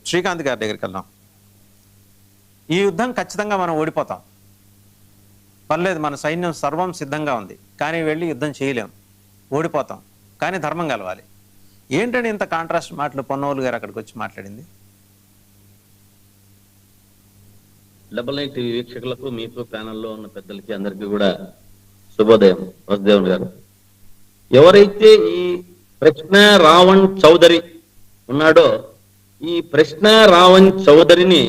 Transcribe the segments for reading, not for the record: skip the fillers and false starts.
శ్రీకాంత్ గారి దగ్గరికి వెళ్దాం. ఈ యుద్ధం ఖచ్చితంగా మనం ఓడిపోతాం, పర్లేదు, మన సైన్యం సర్వం సిద్ధంగా ఉంది, కానీ వెళ్ళి యుద్ధం చేయలేం, ఓడిపోతాం, కానీ ధర్మం కలవాలి. ఏంటంటే ఇంత కాంట్రాస్ట్ మాటలు పొన్నోలు గారు అక్కడికి వచ్చి మాట్లాడింది? డబుల్ నైన్ టీవీ వీక్షకులకు, మీకు ప్యానల్లో ఉన్న పెద్దలకి అందరికీ కూడా శుభోదయం. వసుదేవన్ గారు, ఎవరైతే ఈ ప్రశ్న రావణ్ చౌదరి ఉన్నాడో, ఈ ప్రశ్న రావణ్ చౌదరిని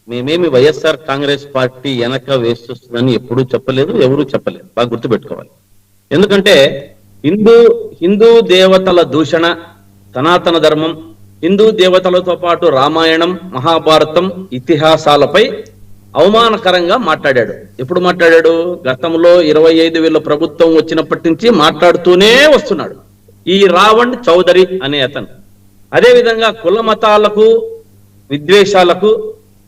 మేమేమి వైఎస్ఆర్ కాంగ్రెస్ పార్టీ వెనక వేస్తుందని ఎప్పుడూ చెప్పలేదు, ఎవరూ చెప్పలేదు. బాగా గుర్తుపెట్టుకోవాలి. ఎందుకంటే హిందూ దేవతల దూషణ, సనాతన ధర్మం, హిందూ దేవతలతో పాటు రామాయణం, మహాభారతం ఇతిహాసాలపై అవమానకరంగా మాట్లాడాడు. ఎప్పుడు మాట్లాడాడు? గతంలో 25,000 ప్రభుత్వం వచ్చినప్పటి నుంచి మాట్లాడుతూనే వస్తున్నాడు ఈ రావణ్ చౌదరి అనే అతను. అదేవిధంగా కుల మతాలకు, విద్వేషాలకు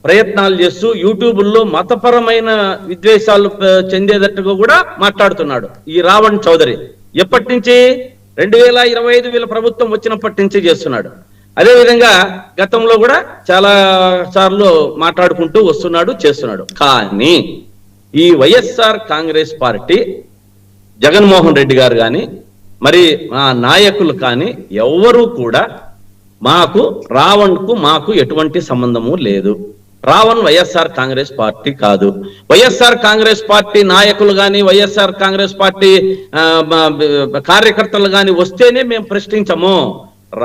ప్రయత్నాలు చేస్తూ యూట్యూబుల్లో మతపరమైన విద్వేషాలు చెందేటట్టుగా కూడా మాట్లాడుతున్నాడు ఈ రావణ్ చౌదరి. ఎప్పటి నుంచి? 25,000 ప్రభుత్వం వచ్చినప్పటి నుంచి చేస్తున్నాడు. అదేవిధంగా గతంలో కూడా చాలా సార్లు మాట్లాడుకుంటూ వస్తున్నాడు, చేస్తున్నాడు. కానీ ఈ వైఎస్ఆర్ కాంగ్రెస్ పార్టీ, జగన్మోహన్ రెడ్డి గారు కానీ, మరి మా నాయకులు కానీ ఎవ్వరూ కూడా మాకు ఎటువంటి సంబంధము లేదు. రావణ్ వైఎస్ఆర్ కాంగ్రెస్ పార్టీ కాదు. వైఎస్ఆర్ కాంగ్రెస్ పార్టీ నాయకులు కానీ, వైఎస్ఆర్ కాంగ్రెస్ పార్టీ కార్యకర్తలు కానీ వస్తేనే మేము ప్రశ్నించము.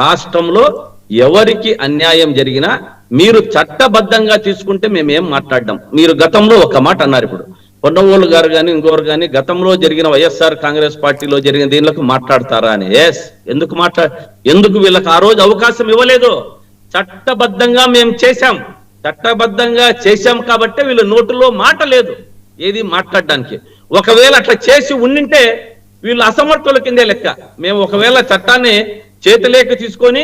రాష్ట్రంలో ఎవరికి అన్యాయం జరిగినా మీరు చట్టబద్ధంగా తీసుకుంటే మేమేం మాట్లాడ్డాం. మీరు గతంలో ఒక మాట అన్నారు, ఇప్పుడు పొన్నవోళ్ళు గారు కానీ ఇంకొకరు కానీ గతంలో జరిగిన వైఎస్ఆర్ కాంగ్రెస్ పార్టీలో జరిగిన దీనిలకు మాట్లాడతారా అని. ఎందుకు వీళ్ళకి ఆ రోజు అవకాశం ఇవ్వలేదు? చట్టబద్ధంగా మేము చట్టబద్ధంగా చేశాం కాబట్టి వీళ్ళ నోటులో మాట లేదు ఏది మాట్లాడడానికి. ఒకవేళ అట్లా చేసి ఉండింటే వీళ్ళు అసమర్థుల కిందే లెక్క. మేము ఒకవేళ చట్టాన్ని చేతిలోకి తీసుకొని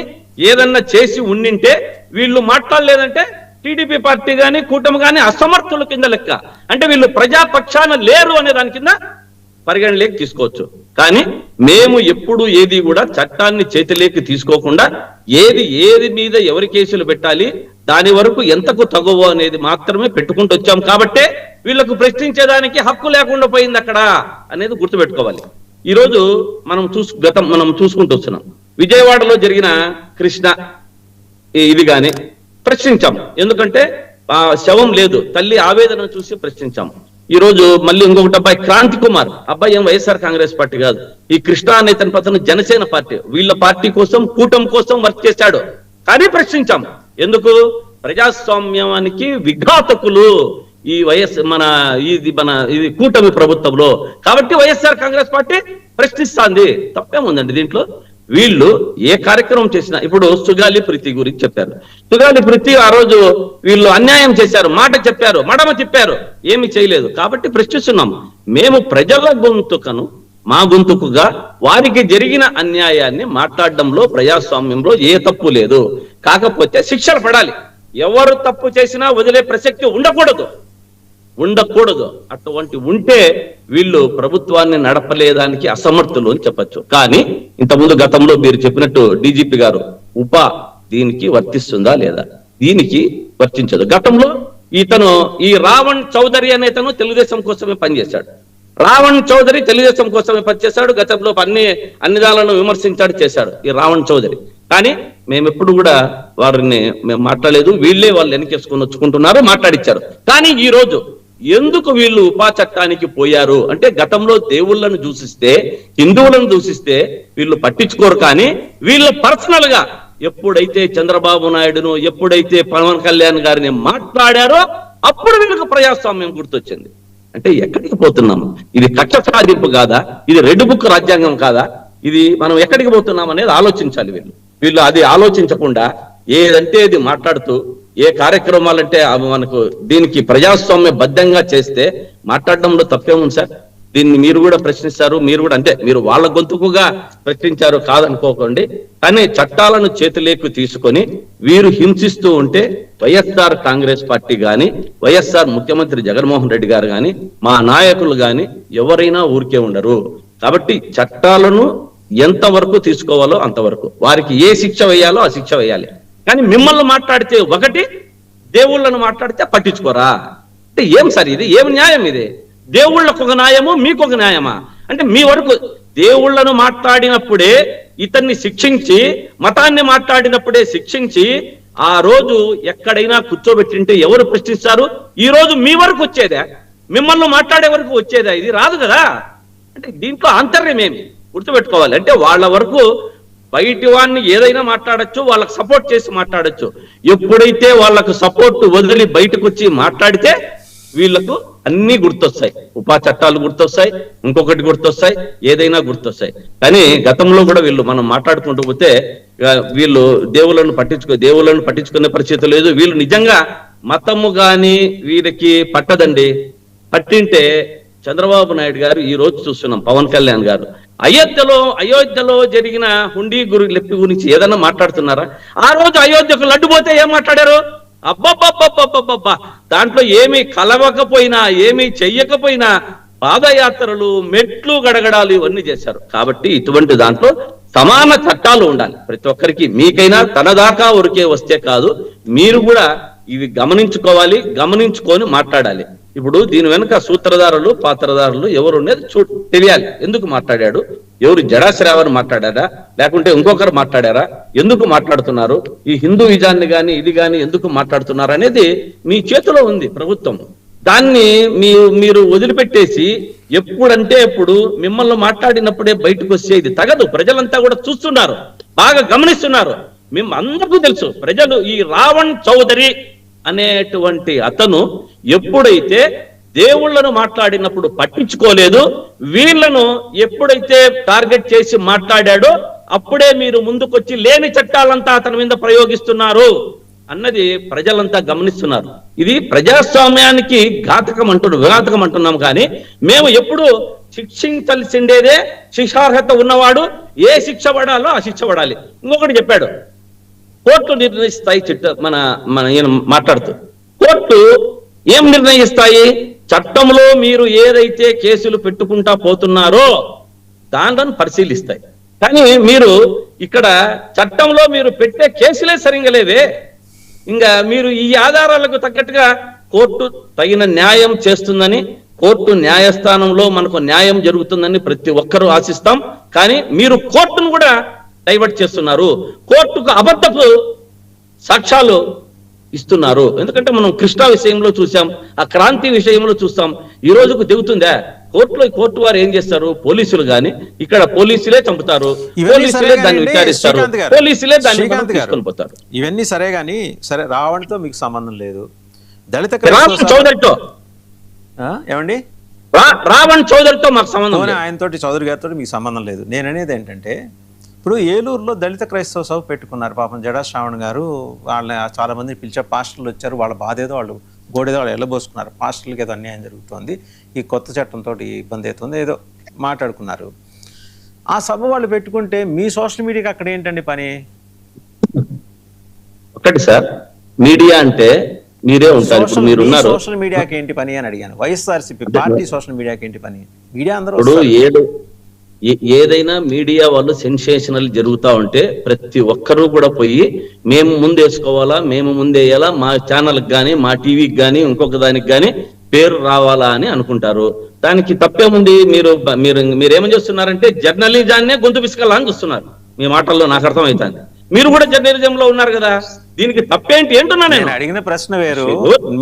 ఏదన్నా చేసి ఉండింటే, వీళ్ళు మాట్లాడలేదంటే టీడీపీ పార్టీ కానీ కూటమి కానీ అసమర్థుల కింద లెక్క. అంటే వీళ్ళు ప్రజాపక్షాన లేరు అనే దాని కింద పరిగణలోకి తీసుకోవచ్చు. కానీ మేము ఎప్పుడు ఏది కూడా చట్టాన్ని చేతిలోకి తీసుకోకుండా ఏది మీద ఎవరి కేసులు పెట్టాలి, దాని వరకు ఎంతకు తగువ అనేది మాత్రమే పెట్టుకుంటూ వచ్చాం. కాబట్టే వీళ్ళకు ప్రశ్నించేదానికి హక్కు లేకుండా పోయింది అక్కడ అనేది గుర్తుపెట్టుకోవాలి. ఈరోజు మనం చూసుకుంటూ వస్తున్నాం. విజయవాడలో జరిగిన కృష్ణ ఇది కానీ ప్రశ్నించాం. ఎందుకంటే ఆ శవం లేదు, తల్లి ఆవేదన చూసి ప్రశ్నించాం. ఈ రోజు మళ్ళీ ఇంకొకటి అబ్బాయి క్రాంతి కుమార్, అబ్బాయి ఏం వైఎస్ఆర్ కాంగ్రెస్ పార్టీ కాదు, ఈ కృష్ణ అనే తన పతను జనసేన పార్టీ, వీళ్ళ పార్టీ కోసం, కూటమి కోసం వర్క్ చేశాడు. కానీ ప్రశ్నించాం. ఎందుకు? ప్రజాస్వామ్యానికి విఘాతకులు ఈ ఇది కూటమి ప్రభుత్వంలో. కాబట్టి వైఎస్ఆర్ కాంగ్రెస్ పార్టీ ప్రశ్నిస్తాంది. తప్పేముందండి దీంట్లో? వీళ్ళు ఏ కార్యక్రమం చేసినా, ఇప్పుడు సుగాలి ప్రీతి గురించి చెప్పారు. సుగాలి ప్రీతి ఆ రోజు వీళ్ళు అన్యాయం చేశారు, మాట చెప్పారు, మడమ తిప్పారు, ఏమి చేయలేదు. కాబట్టి ప్రశ్నిస్తున్నాం. మేము ప్రజల గొంతుకను మా గొంతుకుగా వారికి జరిగిన అన్యాయాన్ని మాట్లాడడంలో, ప్రజాస్వామ్యంలో ఏ తప్పు లేదు. కాకపోతే శిక్షలు పడాలి. ఎవరు తప్పు చేసినా వదిలే ప్రసక్తి ఉండకూడదు. అటువంటి ఉంటే వీళ్ళు ప్రభుత్వాన్ని నడపలేదానికి అసమర్థులు అని చెప్పచ్చు. కానీ ఇంతకుముందు గతంలో మీరు చెప్పినట్టు డీజీపీ గారు దీనికి వర్తిస్తుందా లేదా? దీనికి వర్తించదు. గతంలో ఈ రావణ్ చౌదరి అనేతను తెలుగుదేశం కోసమే పనిచేశాడు. తెలుగుదేశం కోసమే పనిచేశాడు. గతంలో అన్ని దాలను విమర్శించాడు, చేశాడు ఈ రావణ్ చౌదరి. కానీ మేము ఎప్పుడు కూడా మేము మాట్లాడలేదు. వీళ్ళే వాళ్ళు వెనకేసుకొని వచ్చుకుంటున్నారు, మాట్లాడిచ్చారు. కానీ ఈ రోజు ఎందుకు వీళ్ళు ఉపా చట్టానికి పోయారు అంటే, గతంలో దేవుళ్ళను దూషిస్తే, హిందువులను దూషిస్తే వీళ్ళు పట్టించుకోరు. కానీ వీళ్ళు పర్సనల్ గా ఎప్పుడైతే చంద్రబాబు నాయుడును, ఎప్పుడైతే పవన్ కళ్యాణ్ గారిని మాట్లాడారో అప్పుడు వీళ్ళకి ప్రజాస్వామ్యం గుర్తొచ్చింది. అంటే ఎక్కడికి పోతున్నాము? ఇది కక్ష సాధింపు కాదా? ఇది రెడ్ బుక్ రాజ్యాంగం కాదా? ఇది మనం ఎక్కడికి పోతున్నాం అనేది ఆలోచించాలి. వీళ్ళు అది ఆలోచించకుండా ఏదంటే ఇది మాట్లాడుతూ, ఏ కార్యక్రమాలంటే మనకు దీనికి ప్రజాస్వామ్య బద్ధంగా చేస్తే మాట్లాడడంలో తప్పేముంది సార్? దీన్ని మీరు కూడా ప్రశ్నిస్తారు. మీరు కూడా మీరు వాళ్ళ గొంతుకుగా ప్రశ్నించారు కాదనుకోకండి. కానీ చట్టాలను చేతిలోకి తీసుకొని వీరు హింసిస్తూ ఉంటే వైఎస్ఆర్ కాంగ్రెస్ పార్టీ కానీ, వైఎస్ఆర్ ముఖ్యమంత్రి జగన్మోహన్ రెడ్డి గారు కానీ, మా నాయకులు కానీ ఎవరైనా ఊరికే ఉండరు. కాబట్టి చట్టాలను ఎంతవరకు తీసుకోవాలో అంతవరకు, వారికి ఏ శిక్ష వేయాలో ఆ శిక్ష వేయాలి. కానీ మిమ్మల్ని మాట్లాడితే ఒకటి, దేవుళ్ళను మాట్లాడితే పట్టించుకోరా అంటే ఏం సార్ ఇది? ఏం న్యాయం ఇది? దేవుళ్ళకు ఒక న్యాయము, మీకు ఒక న్యాయమా? అంటే మీ వరకు దేవుళ్ళను మాట్లాడినప్పుడే ఇతన్ని శిక్షించి, మతాన్ని మాట్లాడినప్పుడే శిక్షించి, ఆ రోజు ఎక్కడైనా కూర్చోబెట్టింటే ఎవరు ప్రశ్నిస్తారు? ఈ రోజు మీ వరకు వచ్చేదా? మిమ్మల్ని మాట్లాడే వరకు వచ్చేదా? ఇది రాదు కదా. అంటే దీంట్లో ఆంతర్యం ఏమి గుర్తుపెట్టుకోవాలి అంటే, వాళ్ళ వరకు బయటి వాడిని ఏదైనా మాట్లాడచ్చు, వాళ్ళకి సపోర్ట్ చేసి మాట్లాడచ్చు. ఎప్పుడైతే వాళ్ళకు సపోర్ట్ వదిలి బయటకు వచ్చి మాట్లాడితే వీళ్లకు అన్ని గుర్తొస్తాయి, ఉపా చట్టాలు గుర్తొస్తాయి, ఇంకొకటి గుర్తొస్తాయి, ఏదైనా గుర్తొస్తాయి. కానీ గతంలో కూడా వీళ్ళు మనం మాట్లాడుకుంటూ పోతే వీళ్ళు దేవుళ్ళను పట్టించుకునే పరిస్థితి లేదు. వీళ్ళు నిజంగా మతము గాని వీరికి పట్టదండి. పట్టింటే చంద్రబాబు నాయుడు గారు ఈ రోజు చూస్తున్నాం, పవన్ కళ్యాణ్ గారు అయోధ్యలో జరిగిన హుండీ లెప్పి గురించి ఏదన్నా మాట్లాడుతున్నారా? ఆ రోజు అయోధ్యకు లడ్డు పోతే ఏం మాట్లాడారు? అబ్బబ్బబ్బబ్బబ్బబ్బా, దాంట్లో ఏమీ కలవకపోయినా ఏమీ చెయ్యకపోయినా పాదయాత్రలు, మెట్లు గడగడాలు ఇవన్నీ చేశారు. కాబట్టి ఇటువంటి దాంట్లో సమాన చట్టాలు ఉండాలి ప్రతి ఒక్కరికి. మీకైనా తన దాకా ఊరికే వస్తే కాదు, మీరు కూడా ఇవి గమనించుకోవాలి, గమనించుకొని మాట్లాడాలి. ఇప్పుడు దీని వెనుక సూత్రధారులు, పాత్రధారులు ఎవరు ఉండేది తెలియాలి. ఎందుకు మాట్లాడాడు, ఎవరు జడాశ్రావని మాట్లాడారా, లేకుంటే ఇంకొకరు మాట్లాడారా, ఎందుకు మాట్లాడుతున్నారు, ఈ హిందూయిజాన్ని గాని ఇది గాని ఎందుకు మాట్లాడుతున్నారు అనేది మీ చేతిలో ఉంది ప్రభుత్వం. దాన్ని మీరు వదిలిపెట్టేసి ఎప్పుడంటే ఎప్పుడు మిమ్మల్ని మాట్లాడినప్పుడే బయటకు వచ్చేది తగదు. ప్రజలంతా కూడా చూస్తున్నారు, బాగా గమనిస్తున్నారు. మేము అందరికీ తెలుసు, ప్రజలు ఈ రావణ్ చౌదరి అనేటువంటి అతను ఎప్పుడైతే దేవుళ్లను మాట్లాడినప్పుడు పట్టించుకోలేదు, వీళ్లను ఎప్పుడైతే టార్గెట్ చేసి మాట్లాడాడో అప్పుడే మీరు ముందుకొచ్చి లేని చట్టాలంతా అతని మీద ప్రయోగిస్తున్నారు అన్నది ప్రజలంతా గమనిస్తున్నారు. ఇది ప్రజాస్వామ్యానికి విఘాతకం అంటున్నాం. కానీ మేము ఎప్పుడు శిక్షించాల్సిండేదే, శిక్షార్హత ఉన్నవాడు ఏ శిక్ష పడాలో ఆ శిక్ష పడాలి. ఇంకొకటి చెప్పాడు, కోర్టు నిర్ణయిస్తాయి. మన ఈయన మాట్లాడుతూ కోర్టు ఏం నిర్ణయిస్తాయి? చట్టంలో మీరు ఏదైతే కేసులు పెట్టుకుంటా పోతున్నారో దానిని పరిశీలిస్తాయి. కానీ మీరు ఇక్కడ చట్టంలో మీరు పెట్టే కేసులే సరిగ్గా లేవే. ఇంకా మీరు ఈ ఆధారాలకు తగ్గట్టుగా కోర్టు తగిన న్యాయం చేస్తుందని, కోర్టు న్యాయస్థానంలో మనకు న్యాయం జరుగుతుందని ప్రతి ఒక్కరూ ఆశిస్తాం. కానీ మీరు కోర్టును కూడా డైవర్ట్ చేస్తున్నారు, కోర్టుకు అబద్ధపు సాక్ష్యాలు ఇస్తున్నారు. ఎందుకంటే మనం కృష్ణా విషయంలో చూసాం, ఆ క్రాంతి విషయంలో చూస్తాం. ఈ రోజుకు దిగుతుందా? కోర్టు వారు ఏం చేస్తారు? పోలీసులు గాని ఇక్కడ పోలీసులే చంపుతారు, పోలీసులే దాన్ని విచారిస్తారు, పోలీసులే దాన్ని తీసుకొని పోతారు. ఇవన్నీ సరే గాని, సరే రావణ్తో మీకు సంబంధం లేదు, దళిత చౌదరితో ఏమండి, రావణ్ చౌదరితో మాకు సంబంధం, ఆయనతోటి చౌదరి గారితో మీకు సంబంధం లేదు. నేను అనేది ఏంటంటే, ఇప్పుడు ఏలూరులో దళిత క్రైస్తవ సభ పెట్టుకున్నారు. పాపం జడా శ్రావణ్ గారు వాళ్ళని చాలా మందిని పిలిచే పాస్టర్లు వచ్చారు. వాళ్ళ బాధ ఏదో వాళ్ళు గోడేదో వాళ్ళు ఎల్లబోసుకున్నారు. పాస్టర్లకి ఏదో అన్యాయం జరుగుతోంది, ఈ కొత్త చట్టంతో ఇబ్బంది అవుతుంది, ఏదో మాట్లాడుకున్నారు. ఆ సభ వాళ్ళు పెట్టుకుంటే మీ సోషల్ మీడియాకి అక్కడ ఏంటండి పని? ఒకటి సార్, మీడియా అంటే మీరే ఉంటారు, సోషల్ మీడియాకి ఏంటి పని అని అడిగాను. వైఎస్ఆర్సీపీ పార్టీ సోషల్ మీడియాకి ఏంటి పని? మీడియా అందరూ ఏదైనా మీడియా వాళ్ళు సెన్సేషనల్ జరుగుతా ఉంటే ప్రతి ఒక్కరూ కూడా పోయి మేము ముందేసుకోవాలా, మేము ముందేయాలా, మా ఛానల్కి కానీ మా టీవీకి కానీ ఇంకొక దానికి కానీ పేరు రావాలా అని అనుకుంటారు. దానికి తప్పేముంది? మీరేమని చేస్తున్నారంటే జర్నలిజాన్నే గొంతు పిసుకలా అని చూస్తున్నారు. మీ మాటల్లో నాకు అర్థమవుతుంది. మీరు కూడా జర్నలిజంలో ఉన్నారు కదా, దీనికి తప్పేంటి ఏంటున్నా? నేను అడిగిన ప్రశ్న వేరు,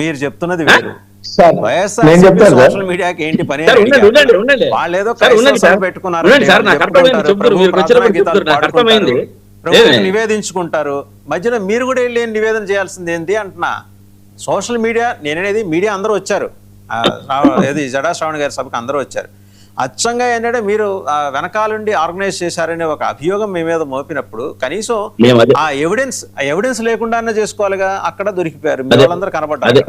మీరు చెప్తున్నది వేరు. సోషల్ మీడియాకి ఏంటి పని? నివేదించుకుంటారు, మధ్యలో మీరు కూడా వెళ్ళి నివేదన చేయాల్సింది ఏంటి అంటున్నా. సోషల్ మీడియా, నేననేది మీడియా అందరూ వచ్చారు, ఏది జడా శ్రావణ్ గారి సభకు అందరూ వచ్చారు. అచ్చంగా ఏంటంటే మీరు వెనకాలండి ఆర్గనైజ్ చేశారనే ఒక అభియోగం మీ మీద మోపినప్పుడు కనీసం ఆ ఎవిడెన్స్ లేకుండానే చేసుకోవాలిగా. అక్కడ దొరికిపోయారు, వాళ్ళందరూ కనబడ్డారు.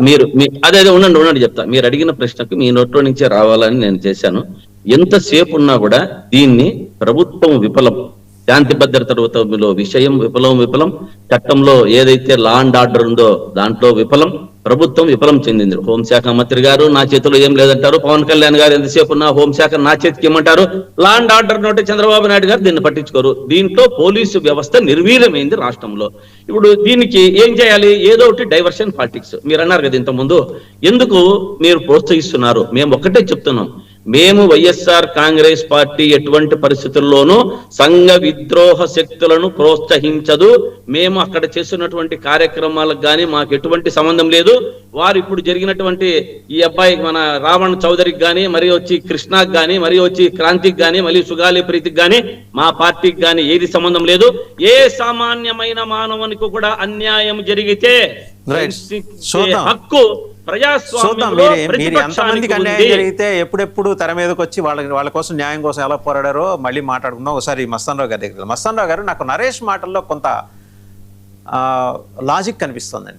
అదే ఉండండి చెప్తా. మీరు అడిగిన ప్రశ్నకు మీ నోట్లో నుంచే రావాలని నేను చేశాను. ఎంతసేపు ఉన్నా కూడా దీన్ని ప్రభుత్వం విఫలం, శాంతి భద్రతలో విషయం విఫలం, చట్టంలో ఏదైతే లా అండ్ ఆర్డర్ ఉందో దాంట్లో విఫలం, ప్రభుత్వం విఫలం చెందింది. హోంశాఖ మంత్రి గారు నా చేతిలో ఏం లేదంటారు, పవన్ కళ్యాణ్ గారు ఎంతసేపు ఉన్న హోంశాఖ నా చేతికి ఇమ్మంటారు, లా అండ్ ఆర్డర్ నోటి చంద్రబాబు నాయుడు గారు దీన్ని పట్టించుకోరు. దీంట్లో పోలీసు వ్యవస్థ నిర్వీర్యమైంది రాష్ట్రంలో. ఇప్పుడు దీనికి ఏం చేయాలి? ఏదో ఒకటి డైవర్షన్ పాలిటిక్స్. మీరు అన్నారు కదా ఇంతకుముందు, ఎందుకు మీరు ప్రోత్సహిస్తున్నారు? మేము ఒక్కటే చెప్తున్నాం, మేము వైఎస్ఆర్ కాంగ్రెస్ పార్టీ ఎటువంటి పరిస్థితుల్లోనూ సంఘ విద్రోహ శక్తులను ప్రోత్సహించదు. మేము అక్కడ చేస్తున్నటువంటి కార్యక్రమాలకు కానీ మాకు ఎటువంటి సంబంధం లేదు. వారు ఇప్పుడు జరిగినటువంటి ఈ అబ్బాయి మన రావణ్ చౌదరికి కానీ, మరి వచ్చి కృష్ణాకి కానీ, మరి వచ్చి క్రాంతికి కానీ, మళ్ళీ సుగాలి ప్రీతికి కానీ, మా పార్టీకి కానీ ఏది సంబంధం లేదు. ఏ సామాన్యమైన మానవునికి కూడా అన్యాయం జరిగితే హక్కు చూద్దాం. మీరు ఎంతమందికి అన్యాయం జరిగితే ఎప్పుడెప్పుడు తెర మీదకి వచ్చి వాళ్ళ కోసం న్యాయం కోసం ఎలా పోరాడారో మళ్ళీ మాట్లాడుకుందాం. ఒకసారి మస్తాన్ రావు గారి దగ్గర. మస్తాన్ రావు గారు, నాకు నరేష్ మాటల్లో కొంత లాజిక్ కనిపిస్తుందండి.